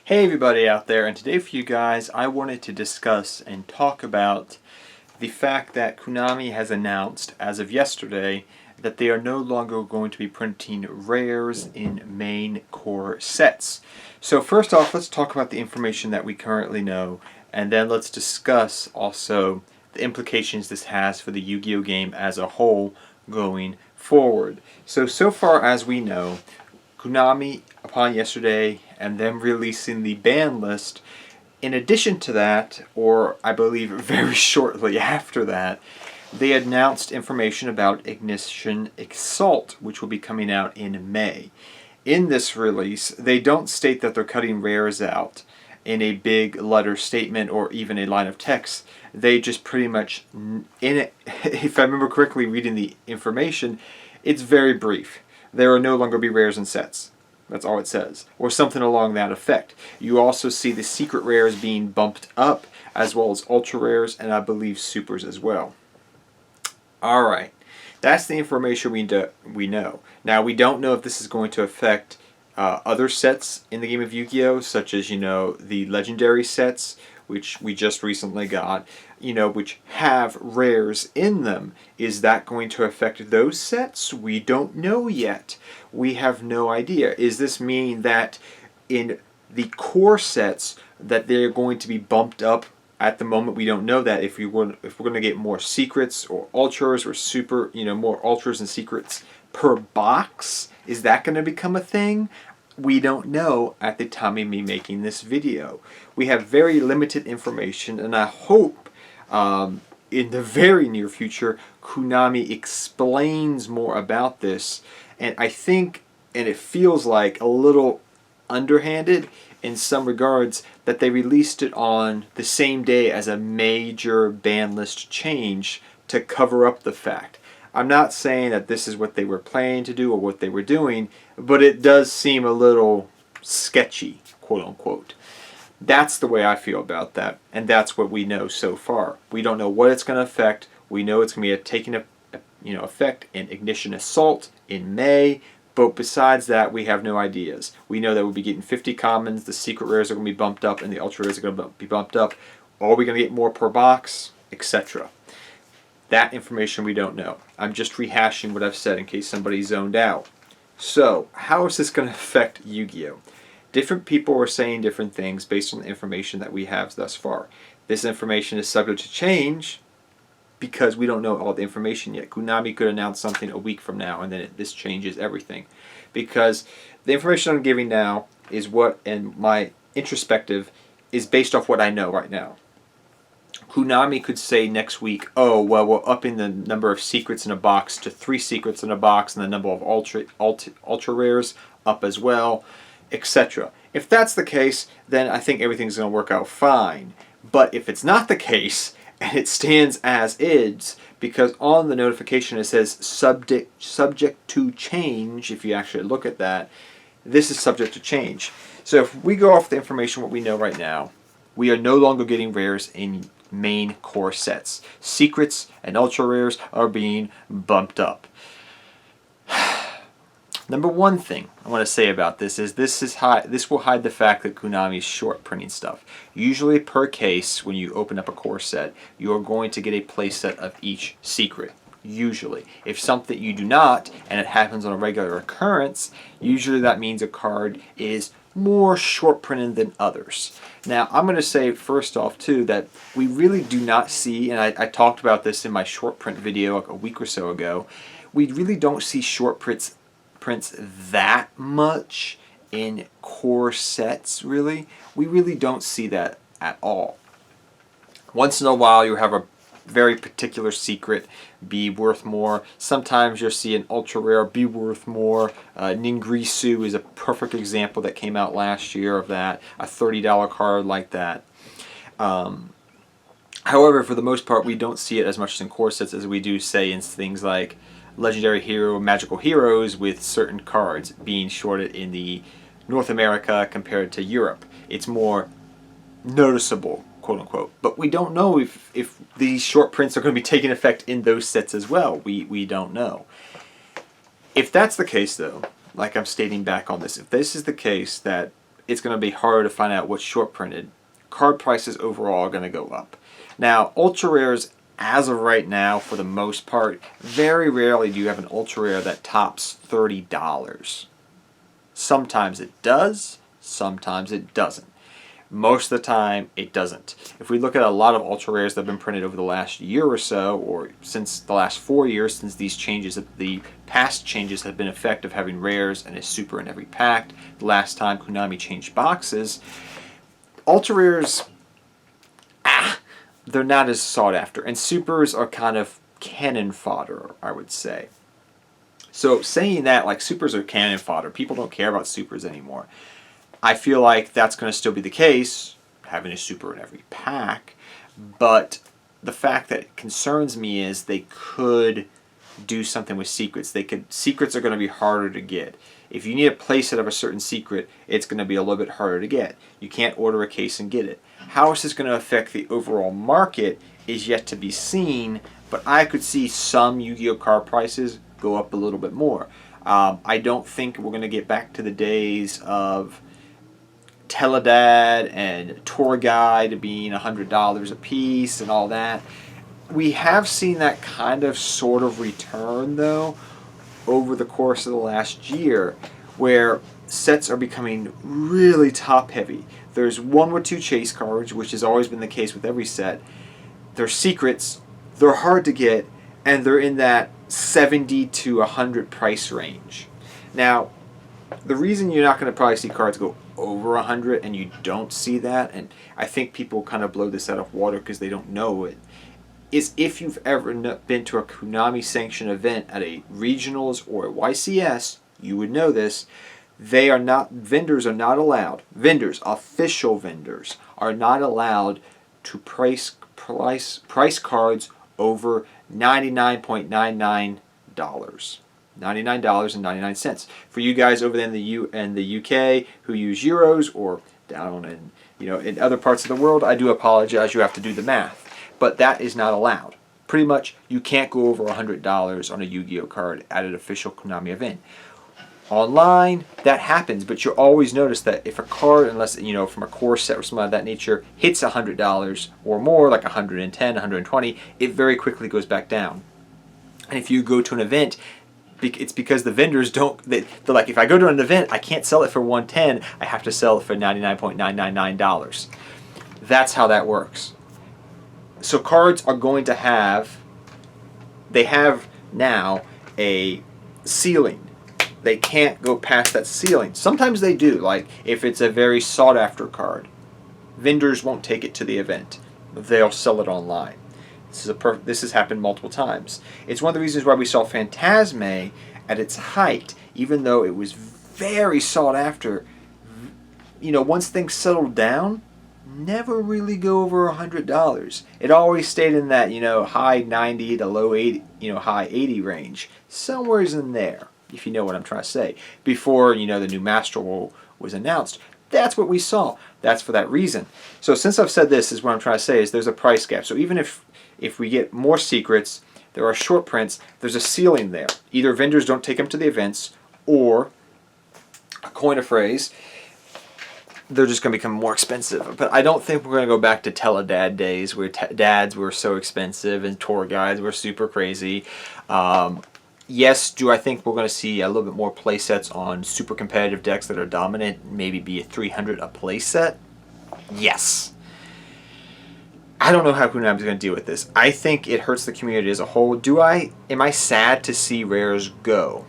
Hey everybody out there, and today for you guys I wanted to discuss and talk about the fact that Konami has announced as of yesterday that they are no longer going to be printing rares in main core sets. So first off, let's talk about the information that we currently know, and then let's discuss also the implications this has for the Yu-Gi-Oh game as a whole going forward. So far as we know, Konami, upon yesterday and them releasing the ban list, in addition to that, or I believe very shortly after that, they announced information about Ignition Exalt, which will be coming out in May. In this release, they don't state that they're cutting rares out in a big letter statement or even a line of text. They just pretty much, if I remember correctly reading the information, it's very brief. There will no longer be rares and sets. That's all it says. Or something along that effect. You also see the secret rares being bumped up, as well as ultra rares, and I believe supers as well. Alright. That's the information we know. Now, we don't know if this is going to affect other sets in the game of Yu-Gi-Oh! Such as, the legendary sets, which we just recently got, which have rares in them. Is that going to affect those sets? We don't know yet. We have no idea. Is this mean that in the core sets that they're going to be bumped up? At the moment, we don't know that. If we're going to get more secrets or ultras or super, more ultras and secrets per box, is that going to become a thing? We don't know at the time of me making this video. We have very limited information, and I hope in the very near future Konami explains more about this. And I think, and it feels like a little underhanded in some regards, that they released it on the same day as a major ban list change to cover up the fact. I'm not saying that this is what they were planning to do or what they were doing, but it does seem a little sketchy, quote unquote. That's the way I feel about that, and that's what we know so far. We don't know what it's going to affect. We know it's going to be taking effect in Ignition Assault in May, but besides that, we have no ideas. We know that we'll be getting 50 commons, the secret rares are going to be bumped up, and the ultra rares are going to be bumped up. Are we going to get more per box, etc.? That information we don't know. I'm just rehashing what I've said in case somebody zoned out. So, how is this going to affect Yu-Gi-Oh? Different people are saying different things based on the information that we have thus far. This information is subject to change because we don't know all the information yet. Konami could announce something a week from now, and then this changes everything. Because the information I'm giving now is what, and my introspective, is based off what I know right now. Konami could say next week, oh, well, we're upping the number of secrets in a box to 3 secrets in a box, and the number of ultra rares up as well, etc. If that's the case, then I think everything's going to work out fine. But if it's not the case, and it stands as is, because on the notification it says subject to change, if you actually look at that, this is subject to change. So if we go off the information what we know right now, we are no longer getting rares in main core sets. Secrets and ultra rares are being bumped up. Number one thing I want to say about this is this will hide the fact that Konami is short printing stuff. Usually per case, when you open up a core set, you are going to get a playset of each secret. Usually. If something you do not, and it happens on a regular occurrence, usually that means a card is more short printed than others. Now, I'm going to say first off too that we really do not see, and I talked about this in my short print video like a week or so ago, we really don't see short prints that much in core sets, really. We really don't see that at all. Once in a while you have a very particular secret be worth more. Sometimes you'll see an ultra rare be worth more. Ningirsu is a perfect example that came out last year of that. A $30 card like that. However, for the most part, we don't see it as much in core sets as we do, say, in things like Legendary Hero, Magical Heroes, with certain cards being shorted in the North America compared to Europe. It's more noticeable, quote unquote. But we don't know if these short prints are going to be taking effect in those sets as well. We don't know. If that's the case, though, like I'm stating back on this, if this is the case that it's going to be harder to find out what's short printed. Card prices overall are going to go up. Now, ultra rares, as of right now, for the most part, very rarely do you have an ultra rare that tops $30. Sometimes it does, sometimes it doesn't. Most of the time, it doesn't. If we look at a lot of ultra rares that have been printed over the last year or so, or since the last 4 years, since these changes, the past changes have been effective, having rares and a super in every pack. The last time Konami changed boxes, ultra rares, they're not as sought after, and supers are kind of cannon fodder, I would say. So saying that, like, supers are cannon fodder, people don't care about supers anymore. I feel like that's going to still be the case, having a super in every pack, but the fact that concerns me is they could do something with secrets. Secrets are going to be harder to get. If you need a playset of a certain secret, it's going to be a little bit harder to get. You can't order a case and get it. How is this going to affect the overall market is yet to be seen, but I could see some Yu-Gi-Oh card prices go up a little bit more. I don't think we're going to get back to the days of Teledad and Tour Guide being $100 a piece and all that. We have seen that kind of sort of return, though, over the course of the last year, where sets are becoming really top heavy. There's 1 or 2 chase cards, which has always been the case with every set. They're secrets, they're hard to get, and they're in that 70 to 100 price range. Now, the reason you're not going to probably see cards go over 100 and you don't see that, and I think people kind of blow this out of water because they don't know it, is if you've ever been to a Konami sanctioned event at a regionals or a YCS, you would know this. Vendors are not allowed, official vendors, are not allowed to price cards over $99.99. $99.99. For you guys over there in the UK who use euros, or down in other parts of the world, I do apologize. You have to do the math, but that is not allowed. Pretty much, you can't go over $100 on a Yu-Gi-Oh card at an official Konami event. Online, that happens, but you'll always notice that if a card, unless from a core set or something of that nature, hits $100 or more, like 110, 120, it very quickly goes back down. And if you go to an event, it's because the vendors they're like, if I go to an event, I can't sell it for 110, I have to sell it for $99.999. That's how that works. So cards are going to have now a ceiling. They can't go past that ceiling. Sometimes they do, like if it's a very sought after card. Vendors won't take it to the event. They'll sell it online. This has happened multiple times. It's one of the reasons why we saw Phantasme at its height, even though it was very sought after. Once things settled down, never really go over $100. It always stayed in that high 90 to low 80, high 80 range, somewhere in there, if you know what I'm trying to say. Before the new Master Roll was announced, that's what we saw. That's for that reason. So since I've said this, is what I'm trying to say is there's a price gap. So even if we get more secrets, there are short prints, there's a ceiling there. Either vendors don't take them to the events, or, a coin a phrase, they're just going to become more expensive. But I don't think we're going to go back to Teledad days where dads were so expensive and tour guides were super crazy. Yes, do I think we're going to see a little bit more play sets on super competitive decks that are dominant, maybe be a 300 a play set? Yes. I don't know how Konami's going to deal with this. I think it hurts the community as a whole. Am I sad to see rares go?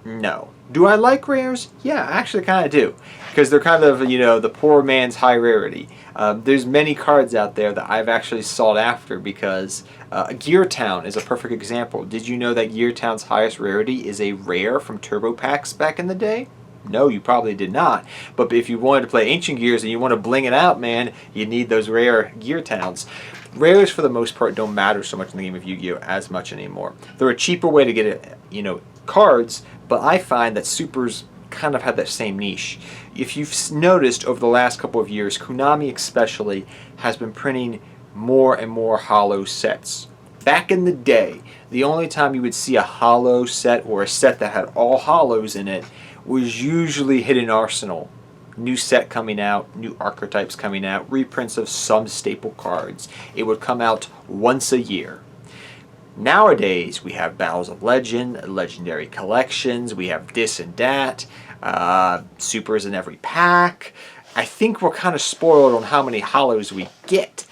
No. Do I like rares? Yeah, I actually kind of do. Because they're kind of, the poor man's high rarity. There's many cards out there that I've actually sought after because Gear Town is a perfect example. Did you know that Gear Town's highest rarity is a rare from Turbo Packs back in the day? No, you probably did not. But if you wanted to play Ancient Gears and you want to bling it out, man, you need those rare Gear Towns. Rares, for the most part, don't matter so much in the game of Yu-Gi-Oh! As much anymore. They're a cheaper way to get cards, but I find that supers kind of have that same niche. If you've noticed over the last couple of years, Konami especially has been printing more and more hollow sets. Back in the day, the only time you would see a hollow set or a set that had all hollows in it was usually Hidden Arsenal. new set coming out, new archetypes coming out, reprints of some staple cards. It would come out once a year. Nowadays, we have Battles of Legend, Legendary Collections, we have this and that, supers in every pack. I think we're kind of spoiled on how many holos we get.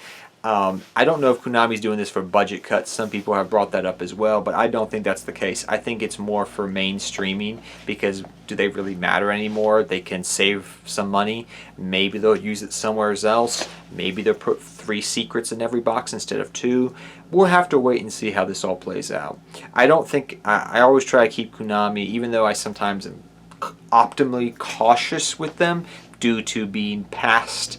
I don't know if Konami's doing this for budget cuts. Some people have brought that up as well, but I don't think that's the case. I think it's more for mainstreaming, because do they really matter anymore? They can save some money. Maybe they'll use it somewhere else. Maybe they'll put 3 secrets in every box instead of 2. We'll have to wait and see how this all plays out. I don't think, I always try to keep Konami, even though I sometimes am optimally cautious with them due to being past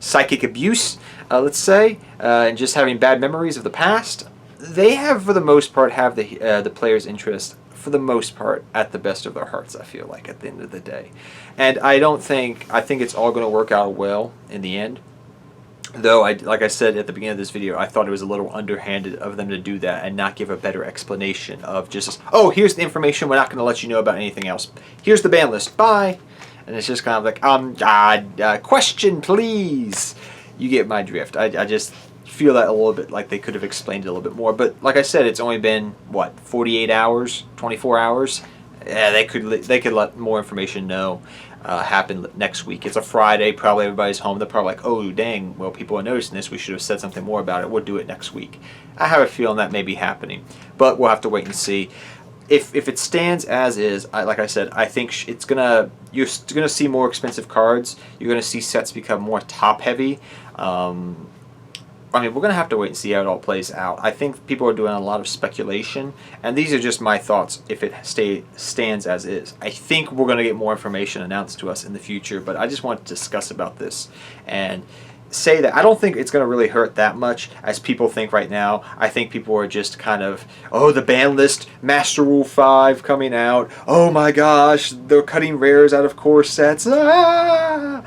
psychic abuse, let's say, and just having bad memories of the past. They have, for the most part, have the player's interest, for the most part, at the best of their hearts, I feel like, at the end of the day. And I think it's all going to work out well in the end. Though, like I said at the beginning of this video, I thought it was a little underhanded of them to do that and not give a better explanation of just, oh, here's the information, we're not going to let you know about anything else. Here's the ban list, bye! And it's just kind of like, question please. You get my drift. I just feel that a little bit like they could have explained it a little bit more. But like I said, it's only been, what, 48 hours, 24 hours? Yeah, they could let more information happen next week. It's a Friday, probably everybody's home. They're probably like, oh dang, well, people are noticing this, we should have said something more about it. We'll do it next week. I have a feeling that may be happening, but we'll have to wait and see. If it stands as is, like I said, I think you're gonna see more expensive cards. You're gonna see sets become more top heavy. I mean, we're gonna have to wait and see how it all plays out. I think people are doing a lot of speculation, and these are just my thoughts. If it stands as is, I think we're gonna get more information announced to us in the future. But I just want to discuss about this and say that I don't think it's going to really hurt that much as people think right now. I think people are just kind of, oh, the ban list, Master Rule 5 coming out. Oh my gosh, they're cutting rares out of core sets. Ah!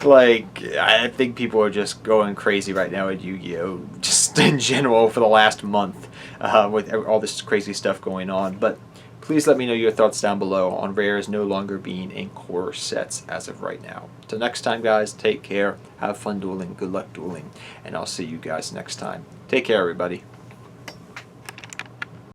Like, I think people are just going crazy right now at Yu-Gi-Oh! Just in general for the last month with all this crazy stuff going on. But please let me know your thoughts down below on rares no longer being in core sets as of right now. Till next time, guys, take care, have fun dueling, good luck dueling, and I'll see you guys next time. Take care, everybody.